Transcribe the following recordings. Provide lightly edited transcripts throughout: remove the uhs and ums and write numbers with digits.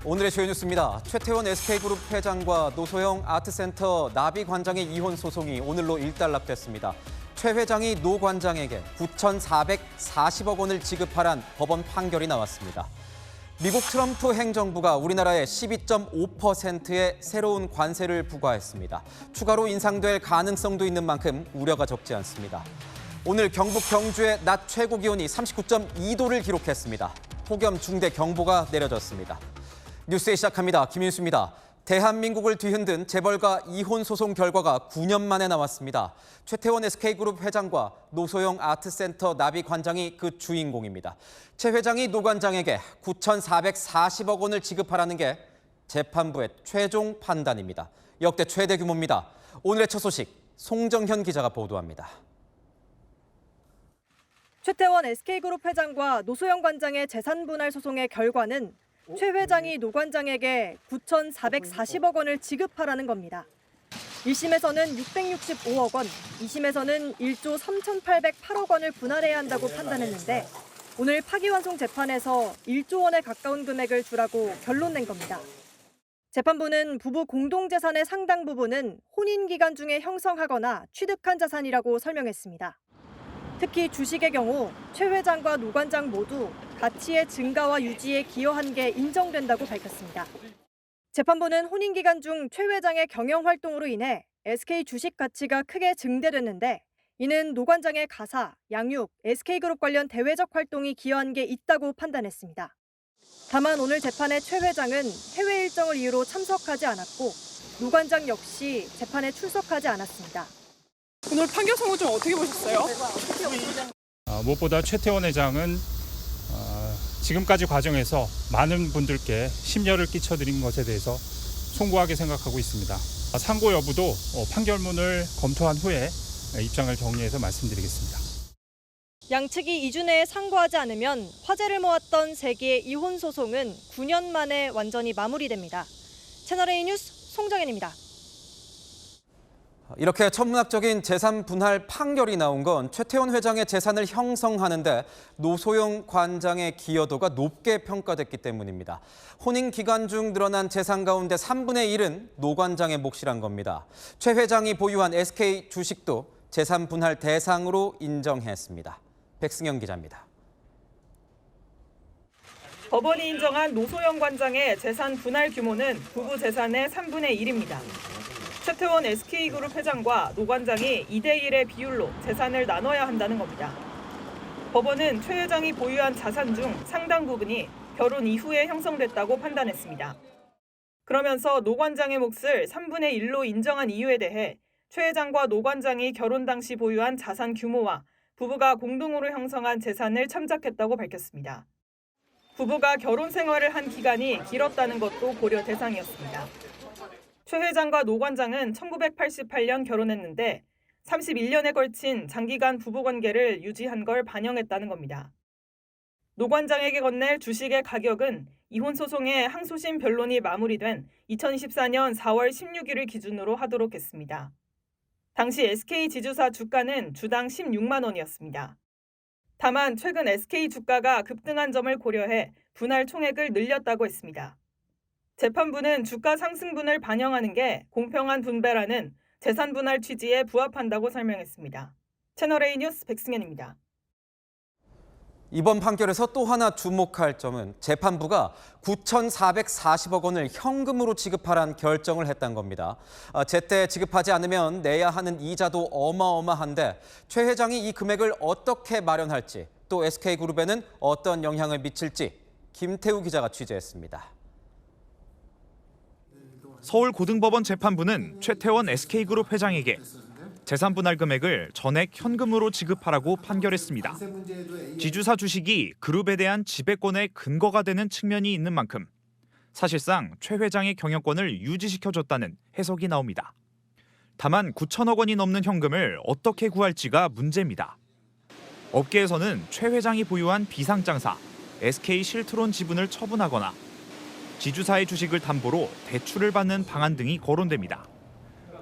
오늘의 주요 뉴스입니다. 최태원 SK그룹 회장과 노소영 아트센터 나비 관장의 이혼 소송이 오늘로 일단락됐습니다. 최 회장이 노 관장에게 9,440억 원을 지급하란 법원 판결이 나왔습니다. 미국 트럼프 행정부가 우리나라에 12.5%의 새로운 관세를 부과했습니다. 추가로 인상될 가능성도 있는 만큼 우려가 적지 않습니다. 오늘 경북 경주의 낮 최고 기온이 39.2도를 기록했습니다. 폭염 중대 경보가 내려졌습니다. 뉴스에 시작합니다. 김인수입니다. 대한민국을 뒤흔든 재벌가 이혼 소송 결과가 9년 만에 나왔습니다. 최태원 SK그룹 회장과 노소영 아트센터 나비 관장이 그 주인공입니다. 최 회장이 노 관장에게 9,440억 원을 지급하라는 게 재판부의 최종 판단입니다. 역대 최대 규모입니다. 오늘의 첫 소식 송정현 기자가 보도합니다. 최태원 SK그룹 회장과 노소영 관장의 재산 분할 소송의 결과는 최 회장이 노 관장에게 9,440억 원을 지급하라는 겁니다. 1심에서는 665억 원, 2심에서는 1조 3,808억 원을 분할해야 한다고 판단했는데 오늘 파기환송 재판에서 1조 원에 가까운 금액을 주라고 결론 낸 겁니다. 재판부는 부부 공동재산의 상당 부분은 혼인 기간 중에 형성하거나 취득한 자산이라고 설명했습니다. 특히 주식의 경우 최 회장과 노 관장 모두 가치의 증가와 유지에 기여한 게 인정된다고 밝혔습니다. 재판부는 혼인 기간 중 최 회장의 경영 활동으로 인해 SK 주식 가치가 크게 증대됐는데 이는 노 관장의 가사, 양육, SK그룹 관련 대외적 활동이 기여한 게 있다고 판단했습니다. 다만 오늘 재판의 최 회장은 해외 일정을 이유로 참석하지 않았고 노 관장 역시 재판에 출석하지 않았습니다. 오늘 판결 선고 좀 어떻게 보셨어요? 무엇보다 최태원 회장은 지금까지 과정에서 많은 분들께 심려를 끼쳐드린 것에 대해서 송구하게 생각하고 있습니다. 상고 여부도 판결문을 검토한 후에 입장을 정리해서 말씀드리겠습니다. 양측이 2주 내에 상고하지 않으면 화제를 모았던 세 개의 이혼 소송은 9년 만에 완전히 마무리됩니다. 채널A 뉴스 송정현입니다. 이렇게 천문학적인 재산 분할 판결이 나온 건 최태원 회장의 재산을 형성하는데 노소영 관장의 기여도가 높게 평가됐기 때문입니다. 혼인 기간 중 늘어난 재산 가운데 3분의 1은 노 관장의 몫이란 겁니다. 최 회장이 보유한 SK 주식도 재산 분할 대상으로 인정했습니다. 백승영 기자입니다. 법원이 인정한 노소영 관장의 재산 분할 규모는 부부 재산의 3분의 1입니다. 최태원 SK그룹 회장과 노 관장이 2대1의 비율로 재산을 나눠야 한다는 겁니다. 법원은 최 회장이 보유한 자산 중 상당 부분이 결혼 이후에 형성됐다고 판단했습니다. 그러면서 노 관장의 몫을 3분의 1로 인정한 이유에 대해 최 회장과 노 관장이 결혼 당시 보유한 자산 규모와 부부가 공동으로 형성한 재산을 참작했다고 밝혔습니다. 부부가 결혼 생활을 한 기간이 길었다는 것도 고려 대상이었습니다. 최 회장과 노 관장은 1988년 결혼했는데 31년에 걸친 장기간 부부관계를 유지한 걸 반영했다는 겁니다. 노 관장에게 건넬 주식의 가격은 이혼 소송의 항소심 변론이 마무리된 2024년 4월 16일을 기준으로 하도록 했습니다. 당시 SK 지주사 주가는 주당 16만 원이었습니다. 다만 최근 SK 주가가 급등한 점을 고려해 분할 총액을 늘렸다고 했습니다. 재판부는 주가 상승분을 반영하는 게 공평한 분배라는 재산 분할 취지에 부합한다고 설명했습니다. 채널A 뉴스 백승현입니다. 이번 판결에서 또 하나 주목할 점은 재판부가 9,440억 원을 현금으로 지급하란 결정을 했다는 겁니다. 제때 지급하지 않으면 내야 하는 이자도 어마어마한데 최 회장이 이 금액을 어떻게 마련할지 또 SK그룹에는 어떤 영향을 미칠지 김태우 기자가 취재했습니다. 서울고등법원 재판부는 최태원 SK그룹 회장에게 재산 분할 금액을 전액 현금으로 지급하라고 판결했습니다. 지주사 주식이 그룹에 대한 지배권의 근거가 되는 측면이 있는 만큼 사실상 최 회장의 경영권을 유지시켜줬다는 해석이 나옵니다. 다만 9천억 원이 넘는 현금을 어떻게 구할지가 문제입니다. 업계에서는 최 회장이 보유한 비상장사 SK 실트론 지분을 처분하거나 지주사의 주식을 담보로 대출을 받는 방안 등이 거론됩니다.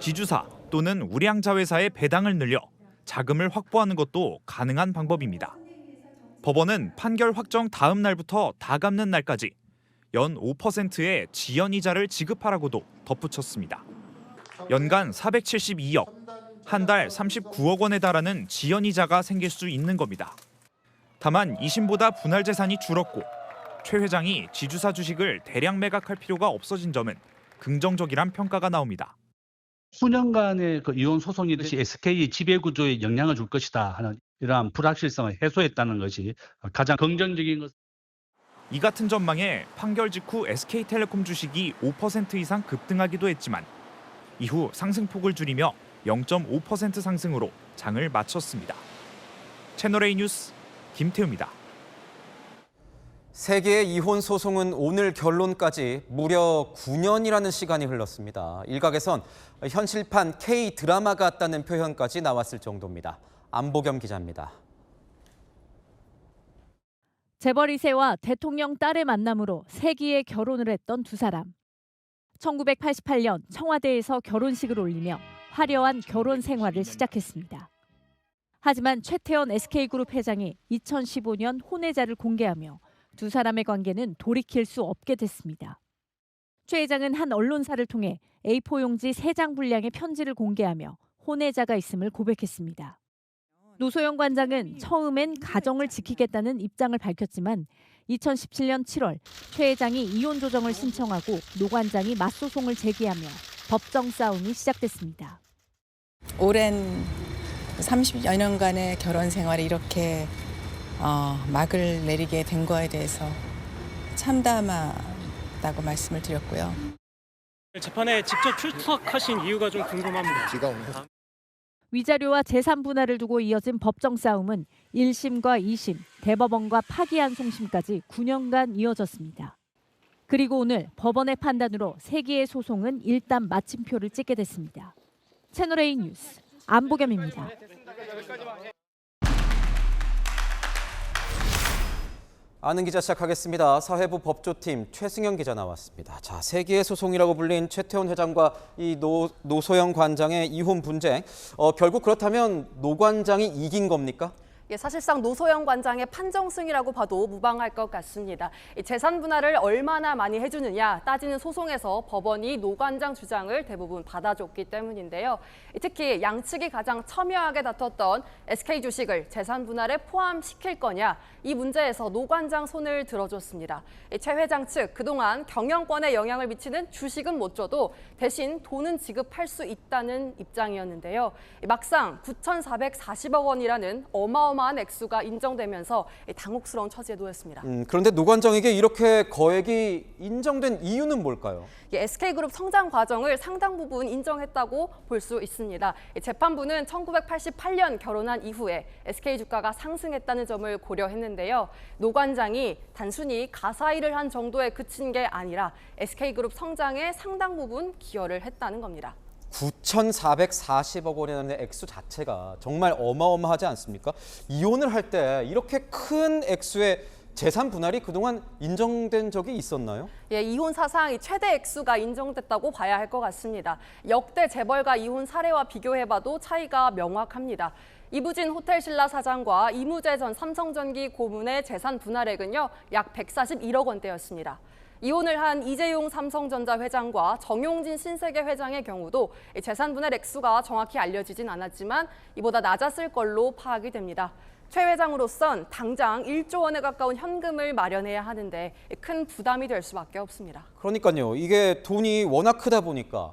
지주사 또는 우량자회사의 배당을 늘려 자금을 확보하는 것도 가능한 방법입니다. 법원은 판결 확정 다음 날부터 다 갚는 날까지 연 5%의 지연이자를 지급하라고도 덧붙였습니다. 연간 472억, 한 달 39억 원에 달하는 지연이자가 생길 수 있는 겁니다. 다만 2심보다 분할 재산이 줄었고 최 회장이 지주사 주식을 대량 매각할 필요가 없어진 점은 긍정적이란 평가가 나옵니다. 수년간의 그 이혼 소송이 SK 지배 구조에 영향을 줄 것이다 하는 이러한 불확실성을 해소했다는 것이 가장 긍정적인 것. 이 같은 전망에 판결 직후 SK텔레콤 주식이 5% 이상 급등하기도 했지만 이후 상승폭을 줄이며 0.5% 상승으로 장을 마쳤습니다. 채널A 뉴스 김태우입니다. 세계의 이혼 소송은 오늘 결론까지 무려 9년이라는 시간이 흘렀습니다. 일각에선 현실판 K-드라마 같다는 표현까지 나왔을 정도입니다. 안보겸 기자입니다. 재벌 2세와 대통령 딸의 만남으로 세기의 결혼을 했던 두 사람. 1988년 청와대에서 결혼식을 올리며 화려한 결혼 생활을 시작했습니다. 하지만 최태원 SK그룹 회장이 2015년 혼외자를 공개하며 두 사람의 관계는 돌이킬 수 없게 됐습니다. 최 회장은 한 언론사를 통해 A4 용지 3장 분량의 편지를 공개하며 혼외자가 있음을 고백했습니다. 노소영 관장은 처음엔 가정을 지키겠다는 입장을 밝혔지만 2017년 7월 최 회장이 이혼 조정을 신청하고 노 관장이 맞소송을 제기하며 법정 싸움이 시작됐습니다. 오랜 30여 년간의 결혼 생활이 이렇게 막을 내리게 된 거에 대해서 참담하다고 말씀을 드렸고요. 재판에 직접 출석하신 이유가 좀 궁금합니다. 위자료와 재산 분할을 두고 이어진 법정 싸움은 1심과 2심, 대법원과 파기환송심까지 9년간 이어졌습니다. 그리고 오늘 법원의 판단으로 세기의 소송은 일단 마침표를 찍게 됐습니다. 채널A 뉴스 안보겸입니다. 아는 기자 시작하겠습니다. 사회부 법조팀 최승현 기자 나왔습니다. 자, 세기의 소송이라고 불린 최태원 회장과 이 노소영 관장의 이혼 분쟁. 결국 그렇다면 노 관장이 이긴 겁니까? 예, 사실상 노소영 관장의 판정승이라고 봐도 무방할 것 같습니다. 재산 분할을 얼마나 많이 해주느냐 따지는 소송에서 법원이 노 관장 주장을 대부분 받아줬기 때문인데요. 특히 양측이 가장 첨예하게 다퉜던 SK 주식을 재산 분할에 포함시킬 거냐 이 문제에서 노 관장 손을 들어줬습니다. 최 회장 측 그동안 경영권에 영향을 미치는 주식은 못 줘도 대신 돈은 지급할 수 있다는 입장이었는데요. 막상 9,440억 원이라는 어마어마한 액수가 인정되면서 당혹스러운 처지에 놓였습니다. 그런데 노 관장에게 이렇게 거액이 인정된 이유는 뭘까요? SK그룹 성장 과정을 상당 부분 인정했다고 볼 수 있습니다. 재판부는 1988년 결혼한 이후에 SK 주가가 상승했다는 점을 고려했는데요. 노 관장이 단순히 가사일을 한 정도에 그친 게 아니라 SK그룹 성장에 상당 부분 기여를 했다는 겁니다. 9,440억 원이라는 액수 자체가 정말 어마어마하지 않습니까? 이혼을 할 때 이렇게 큰 액수의 재산 분할이 그동안 인정된 적이 있었나요? 예, 이혼 사상 최대 액수가 인정됐다고 봐야 할 것 같습니다. 역대 재벌가 이혼 사례와 비교해봐도 차이가 명확합니다. 이부진 호텔신라 사장과 이무재 전 삼성전기 고문의 재산 분할액은요, 약 141억 원대였습니다. 이혼을 한 이재용 삼성전자 회장과 정용진 신세계 회장의 경우도 재산 분할 액수가 정확히 알려지진 않았지만 이보다 낮았을 걸로 파악이 됩니다. 최 회장으로선 당장 1조 원에 가까운 현금을 마련해야 하는데 큰 부담이 될 수밖에 없습니다. 그러니까요. 이게 돈이 워낙 크다 보니까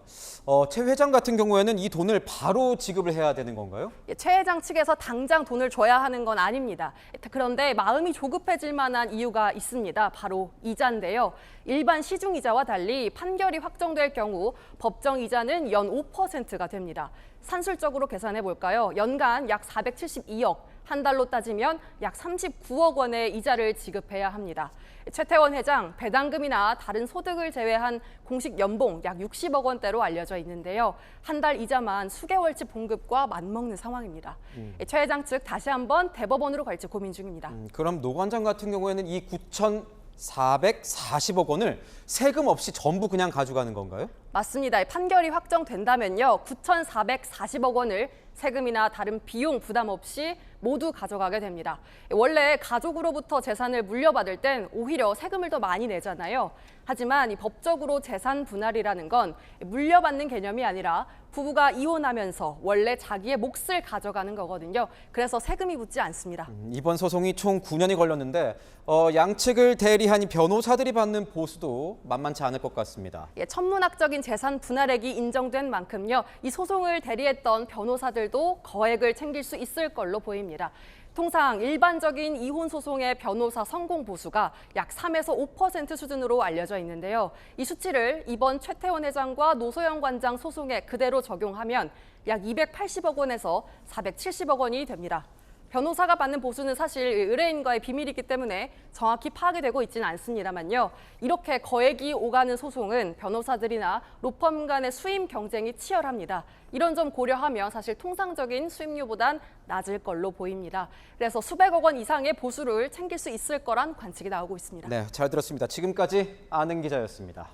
최 회장 같은 경우에는 이 돈을 바로 지급을 해야 되는 건가요? 최 회장 측에서 당장 돈을 줘야 하는 건 아닙니다. 그런데 마음이 조급해질 만한 이유가 있습니다. 바로 이자인데요. 일반 시중이자와 달리 판결이 확정될 경우 법정 이자는 연 5%가 됩니다. 산술적으로 계산해 볼까요? 연간 약 472억, 한 달로 따지면 약 39억 원의 이자를 지급해야 합니다. 최태원 회장, 배당금이나 다른 소득을 제외한 공식 연봉 약 60억 원대로 알려져 있는데요. 한 달 이자만 수개월치 봉급과 맞먹는 상황입니다. 최 회장 측 다시 한번 대법원으로 갈지 고민 중입니다. 그럼 노 관장 같은 경우에는 이 9,440억 원을 세금 없이 전부 그냥 가져가는 건가요? 맞습니다. 판결이 확정된다면요. 9,440억 원을 세금이나 다른 비용 부담 없이 모두 가져가게 됩니다. 원래 가족으로부터 재산을 물려받을 땐 오히려 세금을 더 많이 내잖아요. 하지만 이 법적으로 재산 분할이라는 건 물려받는 개념이 아니라 부부가 이혼하면서 원래 자기의 몫을 가져가는 거거든요. 그래서 세금이 붙지 않습니다. 이번 소송이 총 9년이 걸렸는데 양측을 대리한 이 변호사들이 받는 보수도 만만치 않을 것 같습니다. 예, 천문학적인 재산 분할액이 인정된 만큼요. 이 소송을 대리했던 변호사들도 거액을 챙길 수 있을 걸로 보입니다. 통상 일반적인 이혼 소송의 변호사 성공 보수가 약 3에서 5% 수준으로 알려져 있는데요. 이 수치를 이번 최태원 회장과 노소영 관장 소송에 그대로 적용하면 약 280억 원에서 470억 원이 됩니다. 변호사가 받는 보수는 사실 의뢰인과의 비밀이기 때문에 정확히 파악이 되고 있지는 않습니다만요. 이렇게 거액이 오가는 소송은 변호사들이나 로펌 간의 수임 경쟁이 치열합니다. 이런 점 고려하면 사실 통상적인 수임료보단 낮을 걸로 보입니다. 그래서 수백억 원 이상의 보수를 챙길 수 있을 거란 관측이 나오고 있습니다. 네, 잘 들었습니다. 지금까지 아는 기자였습니다.